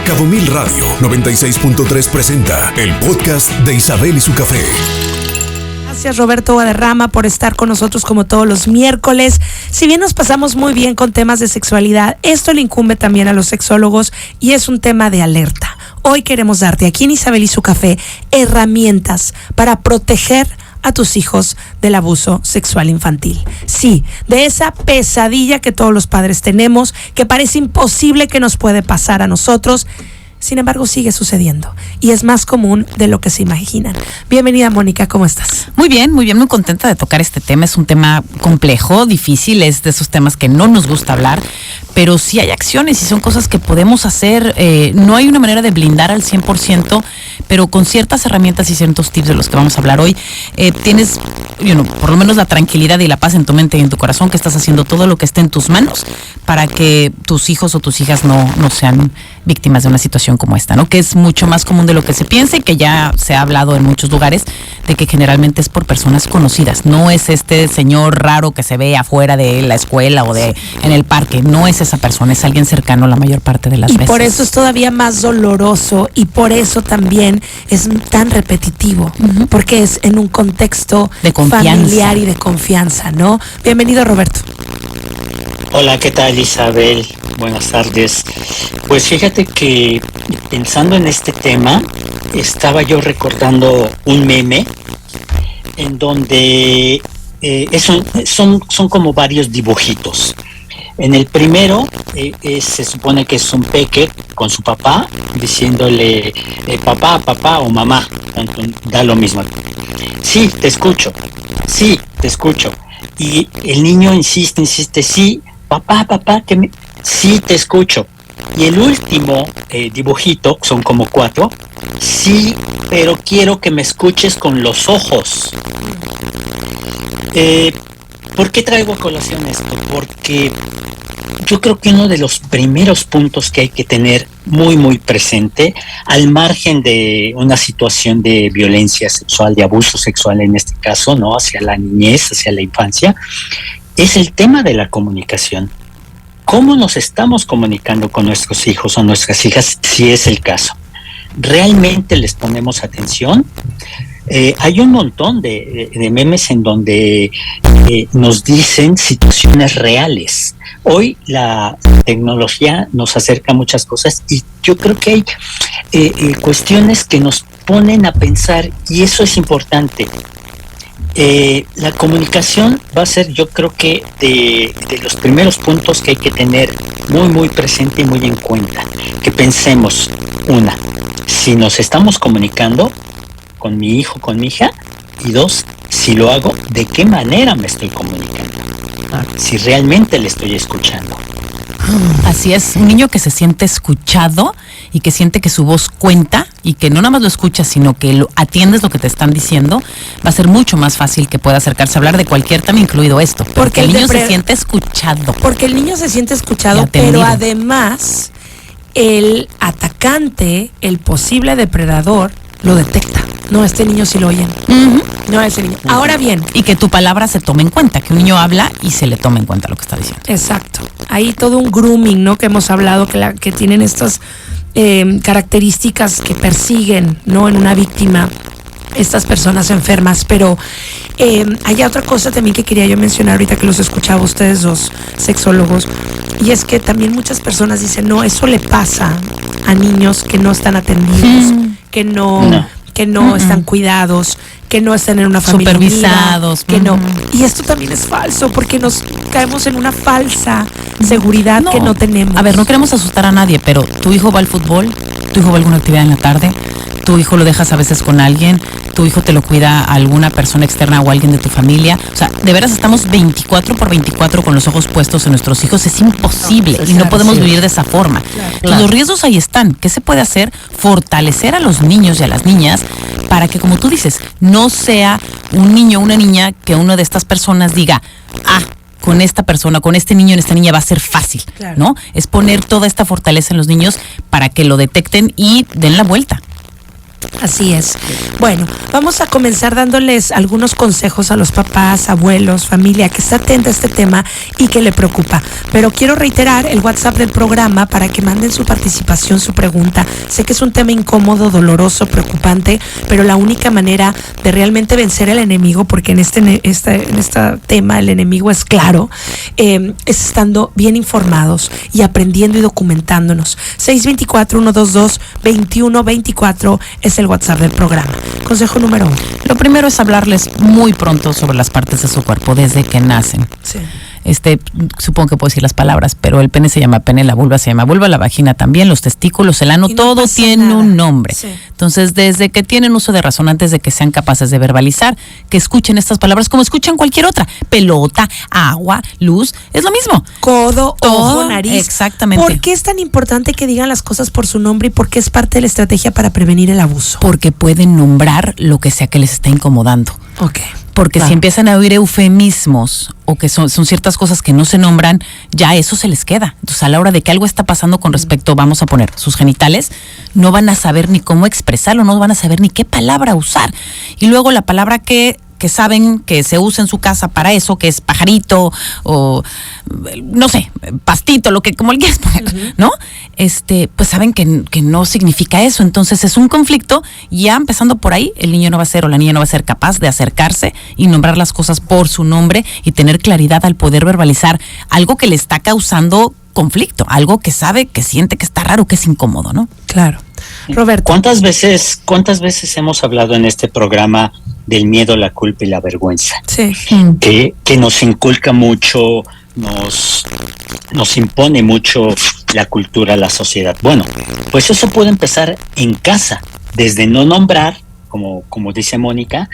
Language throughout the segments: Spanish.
Cabo Mil Radio 96.3 presenta el podcast de Isabel y su café. Gracias, Roberto Guadarrama, por estar con nosotros como todos los miércoles. Si bien nos pasamos muy bien con temas de sexualidad, esto le incumbe también a los sexólogos y es un tema de alerta. Hoy queremos darte aquí en Isabel y su café herramientas para proteger a tus hijos del abuso sexual infantil. Sí, de esa pesadilla que todos los padres tenemos, que parece imposible que nos puede pasar a nosotros. Sin embargo, sigue sucediendo y es más común de lo que se imaginan. Bienvenida, Mónica, ¿cómo estás? Muy bien, muy contenta de tocar este tema. Es un tema complejo, difícil, es de esos temas que no nos gusta hablar, pero sí hay acciones y son cosas que podemos hacer. No hay una manera de blindar al 100%, pero con ciertas herramientas y ciertos tips de los que vamos a hablar hoy, tienes, por lo menos la tranquilidad y la paz en tu mente y en tu corazón que estás haciendo todo lo que esté en tus manos para que tus hijos o tus hijas no sean víctimas de una situación como esta, ¿no? Que es mucho más común de lo que se piensa y que ya se ha hablado en muchos lugares de que generalmente es por personas conocidas. No es este señor raro que se ve afuera de la escuela o en el parque. No es esa persona, es alguien cercano la mayor parte de las veces. Y por eso es todavía más doloroso y por eso también es tan repetitivo, porque es en un contexto de familiar y de confianza, ¿no? Bienvenido, Roberto. Hola, ¿qué tal, Isabel? Buenas tardes. Pues fíjate que pensando en este tema, estaba yo recordando un meme en donde son como varios dibujitos. En el primero se supone que es un peque con su papá diciéndole papá o mamá, da lo mismo. Sí, te escucho. Y el niño insiste, sí, papá, sí, te escucho. Y el último dibujito, son como 4, sí, pero quiero que me escuches con los ojos. ¿Por qué traigo a colación esto? Porque yo creo que uno de los primeros puntos que hay que tener muy presente, al margen de una situación de violencia sexual, de abuso sexual en este caso, ¿no? Hacia la niñez, hacia la infancia, es el tema de la comunicación. ¿Cómo nos estamos comunicando con nuestros hijos o nuestras hijas, si es el caso? ¿Realmente les ponemos atención? Hay un montón de memes en donde nos dicen situaciones reales. Hoy la tecnología nos acerca a muchas cosas y yo creo que hay cuestiones que nos ponen a pensar y eso es importante. La comunicación va a ser, yo creo que de los primeros puntos que hay que tener muy presente y muy en cuenta. Que pensemos, si nos estamos comunicando con mi hijo, con mi hija, y 2, si lo hago, ¿de qué manera me estoy comunicando? Si realmente le estoy escuchando. Así es, un niño que se siente escuchado y que siente que su voz cuenta y que no nada más lo escuchas, sino que atiendes lo que te están diciendo, va a ser mucho más fácil que pueda acercarse a hablar de cualquier tema, incluido esto. Porque el niño se siente escuchado. Porque el niño se siente escuchado, pero además el atacante, el posible depredador, lo detecta. No, este niño sí lo oyen. No, ese niño. Ahora bien. Y que tu palabra se tome en cuenta, que un niño habla y se le tome en cuenta lo que está diciendo. Exacto. Hay todo un grooming, ¿no? Que hemos hablado, que tienen estas características que persiguen, ¿no? En una víctima, estas personas enfermas. Pero hay otra cosa también que quería yo mencionar ahorita que los escuchaba ustedes dos sexólogos. Y es que también muchas personas dicen, no, eso le pasa a niños que no están atendidos, que no están cuidados, que no están en una familia supervisados, unida, que no. Y esto también es falso porque nos caemos en una falsa seguridad que no tenemos. A ver, no queremos asustar a nadie, pero tu hijo va al fútbol, tu hijo va a alguna actividad en la tarde, tu hijo lo dejas a veces con alguien, tu hijo te lo cuida a alguna persona externa o alguien de tu familia. O sea, de veras estamos 24/24 con los ojos puestos en nuestros hijos. Es imposible y no podemos vivir de esa forma. Claro. Los riesgos ahí están. ¿Qué se puede hacer? Fortalecer a los niños y a las niñas para que, como tú dices, no sea un niño o una niña que una de estas personas diga, con esta persona, con este niño, en esta niña va a ser fácil, ¿no? Es poner toda esta fortaleza en los niños para que lo detecten y den la vuelta. Así es. Bueno, vamos a comenzar dándoles algunos consejos a los papás, abuelos, familia que está atenta a este tema y que le preocupa. Pero quiero reiterar el WhatsApp del programa para que manden su participación, su pregunta. Sé que es un tema incómodo, doloroso, preocupante, pero la única manera de realmente vencer al enemigo, porque en este tema el enemigo es claro, es estando bien informados y aprendiendo y documentándonos. 624-122-2124 es el WhatsApp del programa. Consejo número 1. Lo primero es hablarles muy pronto sobre las partes de su cuerpo desde que nacen. Sí. Supongo que puedo decir las palabras, pero el pene se llama pene, la vulva se llama vulva, la vagina también, los testículos, el ano, no todo tiene nada. un nombre. Sí. Entonces, desde que tienen uso de razón, antes de que sean capaces de verbalizar, que escuchen estas palabras como escuchan cualquier otra. Pelota, agua, luz, es lo mismo. Codo, Todo, ojo, nariz. exactamente. ¿Por qué es tan importante que digan las cosas por su nombre y por qué es parte de la estrategia para prevenir el abuso? Porque pueden nombrar lo que sea que les está incomodando. Ok. Porque Claro. si empiezan a oír eufemismos o que son ciertas cosas que no se nombran, ya eso se les queda. Entonces, a la hora de que algo está pasando con respecto, vamos a poner, sus genitales, no van a saber ni cómo expresarlo, no van a saber ni qué palabra usar. Y luego la palabra que saben que se usa en su casa para eso, que es pajarito o no sé, pastito, lo que como le quieras poner, ¿no? Pues saben que no significa eso. Entonces es un conflicto, ya empezando por ahí, el niño no va a ser o la niña no va a ser capaz de acercarse y nombrar las cosas por su nombre y tener claridad al poder verbalizar algo que le está causando conflicto, algo que sabe, que siente que está raro, que es incómodo, ¿no? Claro. Roberto. ¿Cuántas veces hemos hablado en este programa del miedo, la culpa y la vergüenza? Sí. Que nos inculca mucho, nos impone mucho la cultura, la sociedad. Bueno, pues eso puede empezar en casa, desde no nombrar, como dice Mónica,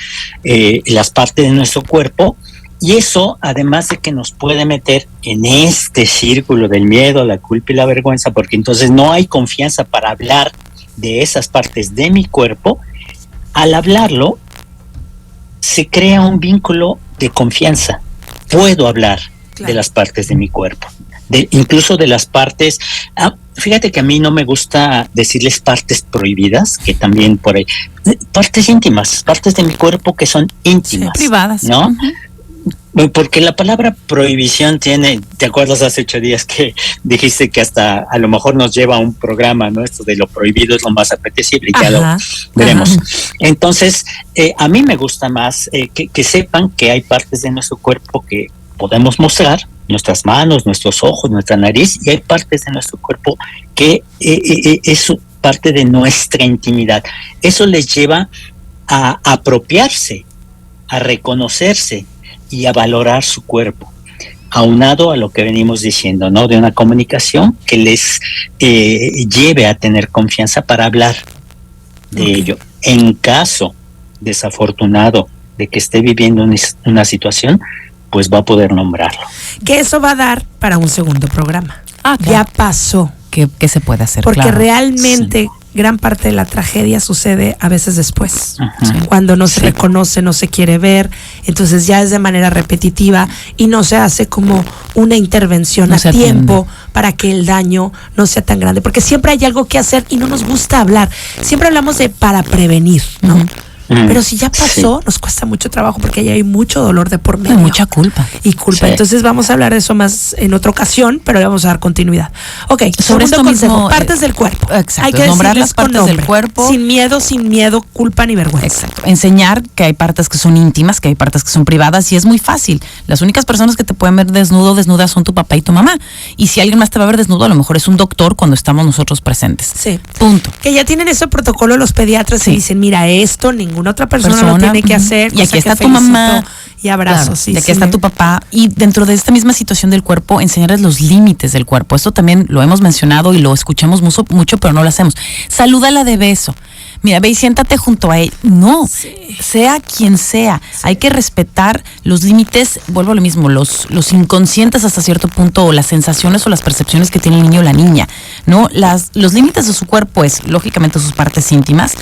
las partes de nuestro cuerpo. Y eso, además de que nos puede meter en este círculo del miedo, la culpa y la vergüenza, porque entonces no hay confianza para hablar de esas partes de mi cuerpo. Al hablarlo, se crea un vínculo de confianza. Puedo hablar de las partes de mi cuerpo, incluso de las partes. Fíjate que a mí no me gusta decirles partes prohibidas, que también por ahí. Partes íntimas, partes de mi cuerpo que son íntimas. Sí, privadas. ¿No? Uh-huh. Porque la palabra prohibición tiene, ¿te acuerdas hace 8 días que dijiste que hasta a lo mejor nos lleva a un programa, ¿no? Esto de lo prohibido es lo más apetecible, ya lo veremos. Entonces, a mí me gusta más que sepan que hay partes de nuestro cuerpo que podemos mostrar, nuestras manos, nuestros ojos, nuestra nariz, y hay partes de nuestro cuerpo que es parte de nuestra intimidad. Eso les lleva a apropiarse, a reconocerse y a valorar su cuerpo, aunado a lo que venimos diciendo, ¿no? De una comunicación que les lleve a tener confianza para hablar de ello. En caso desafortunado de que esté viviendo una situación, pues va a poder nombrarlo. Que eso va a dar para un segundo programa. Claro. Ya pasó. ¿Qué se puede hacer? Porque claro. realmente gran parte de la tragedia sucede a veces después, Ajá. cuando no se reconoce, no se quiere ver, entonces ya es de manera repetitiva y no se hace como una intervención No a se tiempo atiende. para que el daño no sea tan grande, porque siempre hay algo que hacer y no nos gusta hablar, siempre hablamos de para prevenir, ¿no? Pero si ya pasó, nos cuesta mucho trabajo porque ahí hay mucho dolor de por medio. Hay mucha culpa. Y culpa. Sí. Entonces vamos a hablar de eso más en otra ocasión, pero le vamos a dar continuidad. Ok, Sobre esto consejo, mismo, partes del cuerpo. exacto, Hay que nombrar decirles las con partes del nombre, cuerpo. Sin miedo, culpa ni vergüenza. Exacto. Enseñar que hay partes que son íntimas, que hay partes que son privadas, y es muy fácil. Las únicas personas que te pueden ver desnudo o desnuda son tu papá y tu mamá. Y si alguien más te va a ver desnudo, a lo mejor es un doctor cuando estamos nosotros presentes. Sí. Punto. Que ya tienen ese protocolo los pediatras Sí. y dicen, mira, esto ninguna otra persona lo tiene que hacer. Y aquí cosa que está tu felicito mamá. Y abrazos. Claro, sí, y aquí sí. está tu papá. Y dentro de esta misma situación del cuerpo, enseñarles los límites del cuerpo. Esto también lo hemos mencionado y lo escuchamos mucho, pero no lo hacemos. Salúdala de beso. Mira, ve y siéntate junto a él. No, sea quien sea. Hay que respetar los límites, vuelvo a lo mismo, los inconscientes hasta cierto punto, o las sensaciones o las percepciones que tiene el niño o la niña, ¿no? Los límites de su cuerpo es, lógicamente, sus partes íntimas.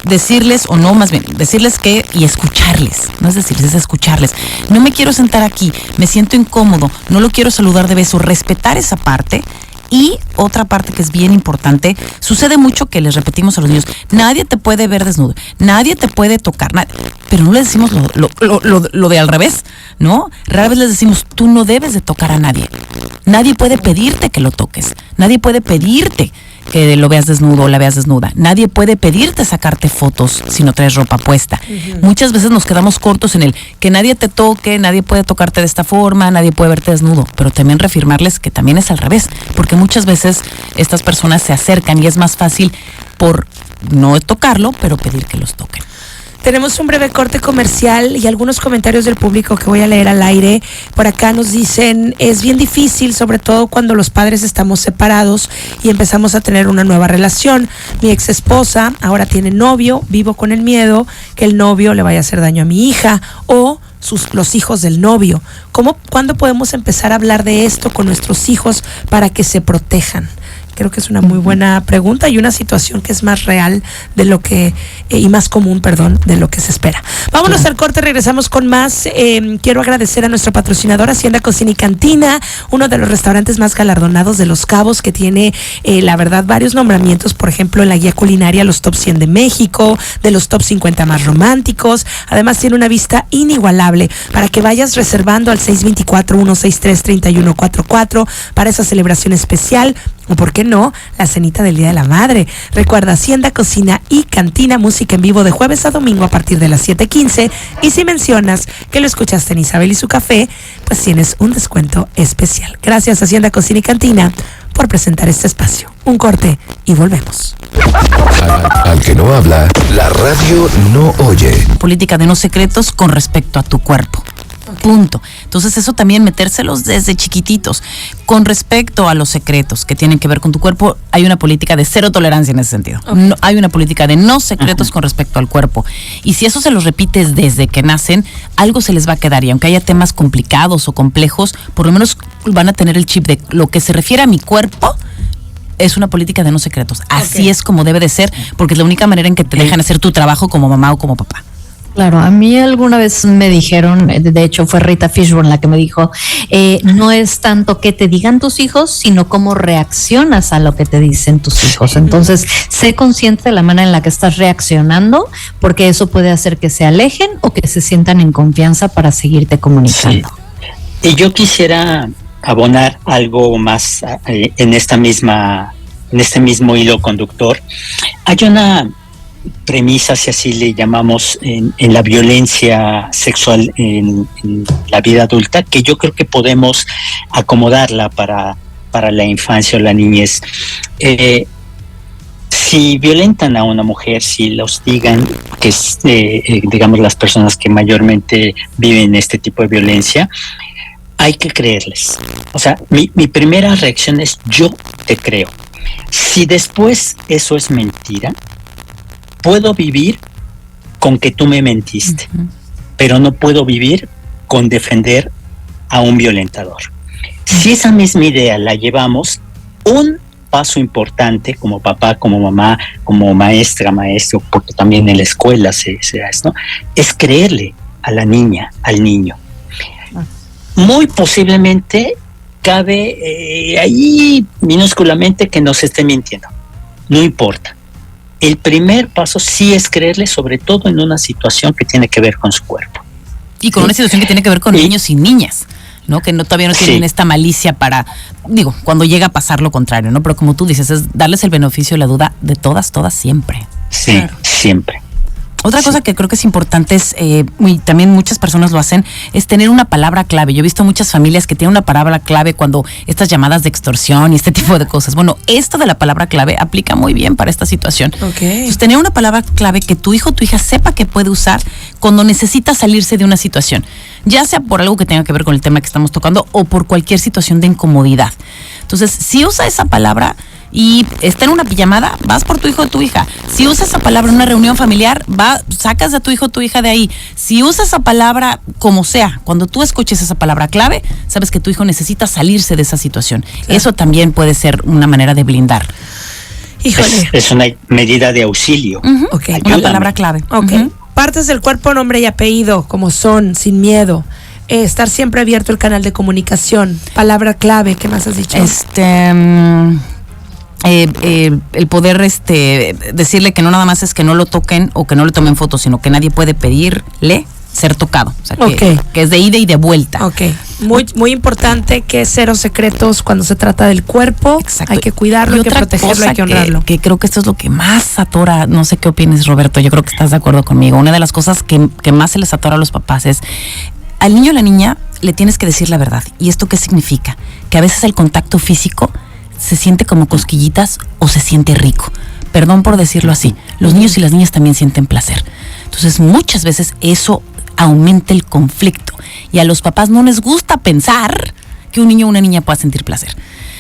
Decirles, o no, más bien, decirles que, y escucharles, no es decirles, es escucharles. No me quiero sentar aquí, me siento incómodo, no lo quiero saludar de beso, respetar esa parte Y otra parte que es bien importante, sucede mucho que les repetimos a los niños, nadie te puede ver desnudo, nadie te puede tocar, pero no les decimos lo de al revés, ¿no? Rara vez les decimos, tú no debes de tocar a nadie. Nadie puede pedirte que lo toques, nadie puede pedirte que lo veas desnudo o la veas desnuda. Nadie puede pedirte sacarte fotos si no traes ropa puesta. Muchas veces nos quedamos cortos en el que nadie te toque, nadie puede tocarte de esta forma, nadie puede verte desnudo, pero también reafirmarles que también es al revés, porque muchas veces estas personas se acercan y es más fácil por no tocarlo, pero pedir que los toquen. Tenemos un breve corte comercial y algunos comentarios del público que voy a leer al aire. Por acá nos dicen, es bien difícil, sobre todo cuando los padres estamos separados y empezamos a tener una nueva relación. Mi ex esposa ahora tiene novio, vivo con el miedo que el novio le vaya a hacer daño a mi hija o los hijos del novio. ¿Cuándo podemos empezar a hablar de esto con nuestros hijos para que se protejan? Creo que es una muy buena pregunta y una situación que es más real de lo que, y más común, de lo que se espera. Vámonos al corte, regresamos con más. Quiero agradecer a nuestro patrocinador Hacienda Cocina y Cantina, uno de los restaurantes más galardonados de Los Cabos, que tiene, la verdad, varios nombramientos, por ejemplo, en la guía culinaria los top 100 de México, de los top 50 más románticos. Además, tiene una vista inigualable para que vayas reservando al 624-163-3144 para esa celebración especial. O por qué no, la cenita del Día de la Madre. Recuerda, Hacienda Cocina y Cantina, música en vivo de jueves a domingo a partir de las 7:15. Y si mencionas que lo escuchaste en Isabel y su café, pues tienes un descuento especial. Gracias, Hacienda Cocina y Cantina, por presentar este espacio. Un corte y volvemos. Al que no habla, la radio no oye. Política de no secretos con respecto a tu cuerpo. Punto. Entonces eso también metérselos desde chiquititos. Con respecto a los secretos que tienen que ver con tu cuerpo, hay una política de cero tolerancia en ese sentido. No, hay una política de no secretos con respecto al cuerpo. Y si eso se los repites desde que nacen, algo se les va a quedar. Y aunque haya temas complicados o complejos, por lo menos van a tener el chip de lo que se refiere a mi cuerpo. Es una política de no secretos. Así es como debe de ser, porque es la única manera en que te dejan hacer tu trabajo como mamá o como papá. Claro, a mí alguna vez me dijeron, de hecho fue Rita Fishburne la que me dijo, no es tanto que te digan tus hijos, sino cómo reaccionas a lo que te dicen tus hijos. Entonces, sé consciente de la manera en la que estás reaccionando, porque eso puede hacer que se alejen o que se sientan en confianza para seguirte comunicando. Sí. Y yo quisiera abonar algo más en este mismo hilo conductor. Hay una premisa, si así le llamamos, en la violencia sexual en la vida adulta, que yo creo que podemos acomodarla para la infancia o la niñez. Si violentan a una mujer, si la hostigan, que es, digamos, las personas que mayormente viven este tipo de violencia, hay que creerles. O sea, mi primera reacción es: yo te creo. Si después eso es mentira, puedo vivir con que tú me mentiste, pero no puedo vivir con defender a un violentador. Si esa misma idea la llevamos un paso importante como papá, como mamá, como maestra, maestro, porque también en la escuela se da esto, es creerle a la niña, al niño. Muy posiblemente cabe ahí minúsculamente que nos esté mintiendo. No importa. El primer paso sí es creerle, sobre todo en una situación que tiene que ver con su cuerpo. Y con una situación que tiene que ver con niños y niñas, ¿no? Que todavía no tienen esta malicia para, cuando llega a pasar lo contrario, ¿no? Pero como tú dices, es darles el beneficio de la duda de todas siempre. Sí, claro. Siempre. Otra cosa que creo que es importante es, también muchas personas lo hacen, es tener una palabra clave. Yo he visto muchas familias que tienen una palabra clave cuando estas llamadas de extorsión y este tipo de cosas. Bueno, esto de la palabra clave aplica muy bien para esta situación. Entonces, tener una palabra clave que tu hijo o tu hija sepa que puede usar cuando necesita salirse de una situación, ya sea por algo que tenga que ver con el tema que estamos tocando o por cualquier situación de incomodidad. Entonces, si usa esa palabra y está en una pijamada, vas por tu hijo o tu hija. Si usas esa palabra en una reunión familiar, sacas a tu hijo o tu hija de ahí. Si usas esa palabra como sea, cuando tú escuches esa palabra clave, sabes que tu hijo necesita salirse de esa situación. Claro. Eso también puede ser una manera de blindar. Híjole. Es una medida de auxilio. Una palabra clave. Partes del cuerpo, nombre y apellido, como son, sin miedo. estar siempre abierto el canal de comunicación. Palabra clave, ¿qué más has dicho? El poder decirle que no nada más es que no lo toquen o que no le tomen fotos, sino que nadie puede pedirle ser tocado. O sea, que es de ida y de vuelta. Ok. Muy, muy importante que cero secretos cuando se trata del cuerpo. Exacto. Hay que cuidarlo, hay que protegerlo, hay que honrarlo. Que creo que esto es lo que más atora, no sé qué opinas, Roberto, yo creo que estás de acuerdo conmigo. Una de las cosas que más se les atora a los papás es, al niño o la niña le tienes que decir la verdad. ¿Y esto qué significa? Que a veces el contacto físico se siente como cosquillitas o se siente rico. Perdón por decirlo así. Los niños y las niñas también sienten placer. Entonces, muchas veces eso aumenta el conflicto. Y a los papás no les gusta pensar que un niño o una niña pueda sentir placer.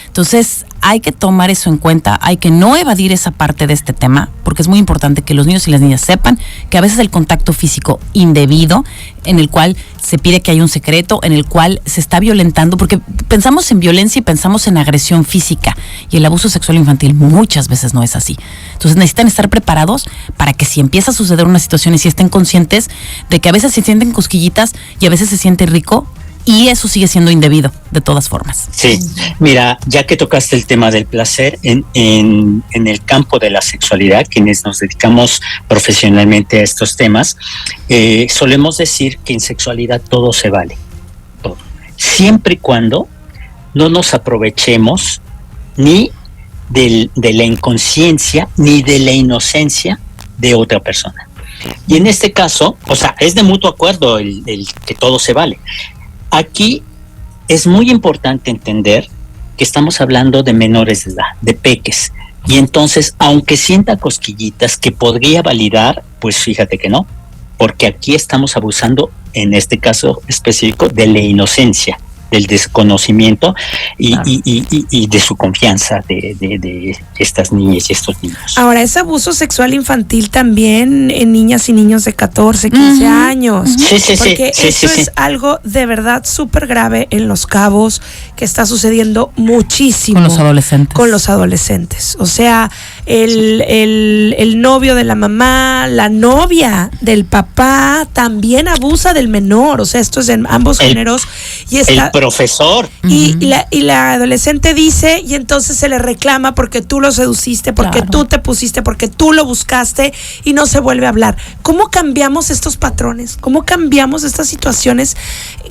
Entonces, hay que tomar eso en cuenta, hay que no evadir esa parte de este tema, porque es muy importante que los niños y las niñas sepan que a veces el contacto físico indebido, en el cual se pide que haya un secreto, en el cual se está violentando, porque pensamos en violencia y pensamos en agresión física, y el abuso sexual infantil muchas veces no es así. Entonces necesitan estar preparados para que si empieza a suceder una situación y si estén conscientes de que a veces se sienten cosquillitas y a veces se siente rico, y eso sigue siendo indebido, de todas formas. Sí, mira, ya que tocaste el tema del placer, en el campo de la sexualidad, quienes nos dedicamos profesionalmente a estos temas, solemos decir que en sexualidad todo se vale, todo. Siempre y cuando no nos aprovechemos ni de la inconsciencia ni de la inocencia de otra persona. Y en este caso, o sea, es de mutuo acuerdo el que todo se vale. Aquí es muy importante entender que estamos hablando de menores de edad, de peques. Y entonces, aunque sienta cosquillitas que podría validar, pues fíjate que no, porque aquí estamos abusando, en este caso específico, de la inocencia, del desconocimiento y de su confianza de estas niñas y estos niños. Ahora, es abuso sexual infantil también en niñas y niños de 14, 15 años. Sí, porque esto es algo de verdad súper grave en Los Cabos, que está sucediendo muchísimo. Con los adolescentes. O sea, el novio de la mamá, la novia del papá, también abusa del menor. O sea, esto es en ambos géneros. Y está... profesor. Y la adolescente dice, y entonces se le reclama porque tú lo seduciste, porque tú te pusiste, porque tú lo buscaste, y no se vuelve a hablar. ¿Cómo cambiamos estos patrones? ¿Cómo cambiamos estas situaciones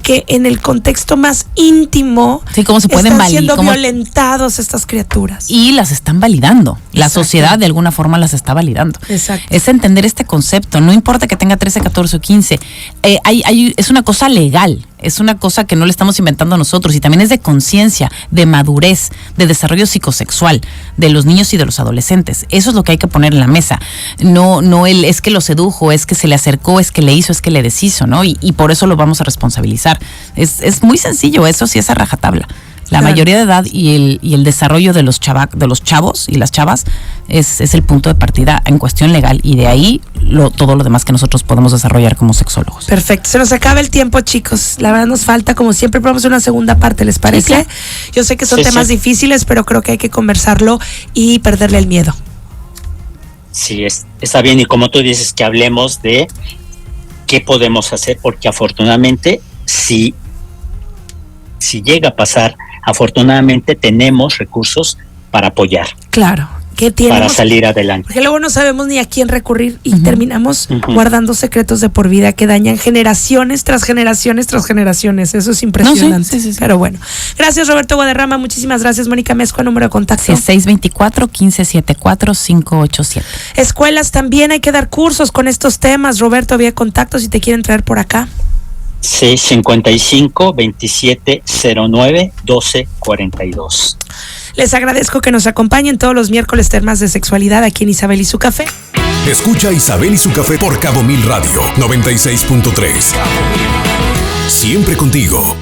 que en el contexto más íntimo cómo se pueden están siendo violentados estas criaturas? Y las están validando. La sociedad de alguna forma las está validando. Exacto. Es entender este concepto. No importa que tenga 13, 14 o 15. Es una cosa legal. Es una cosa que no le estamos inventando nosotros, y también es de conciencia, de madurez, de desarrollo psicosexual de los niños y de los adolescentes. Eso es lo que hay que poner en la mesa. No es que lo sedujo, es que se le acercó, es que le hizo, es que le deshizo, ¿no? Y por eso lo vamos a responsabilizar. Es muy sencillo, eso sí es a rajatabla. La mayoría de edad y el desarrollo de los chavos y las chavas es el punto de partida en cuestión legal, y de ahí todo lo demás que nosotros podemos desarrollar como sexólogos. Perfecto, se nos acaba el tiempo, chicos. La verdad nos falta, como siempre, vamos a una segunda parte, ¿les parece? Sí, claro. Yo sé que son temas difíciles, pero creo que hay que conversarlo y perderle el miedo. Sí, está bien, y como tú dices, que hablemos de qué podemos hacer, porque afortunadamente, si llega a pasar, afortunadamente tenemos recursos para apoyar. Claro. Para salir adelante. Porque luego no sabemos ni a quién recurrir y terminamos guardando secretos de por vida que dañan generaciones tras generaciones tras generaciones. Eso es impresionante. Sí. Pero bueno. Gracias, Roberto Guadarrama. Muchísimas gracias, Mónica Mezcua. Número de contacto. Sí, 624-1574-587. Escuelas también hay que dar cursos con estos temas. Roberto, había contactos si te quieren traer por acá. Sí, 55-2709-1242. Les agradezco que nos acompañen todos los miércoles, temas de sexualidad aquí en Isabel y su Café. Escucha Isabel y su Café por Cabo Mil Radio 96.3. Siempre contigo.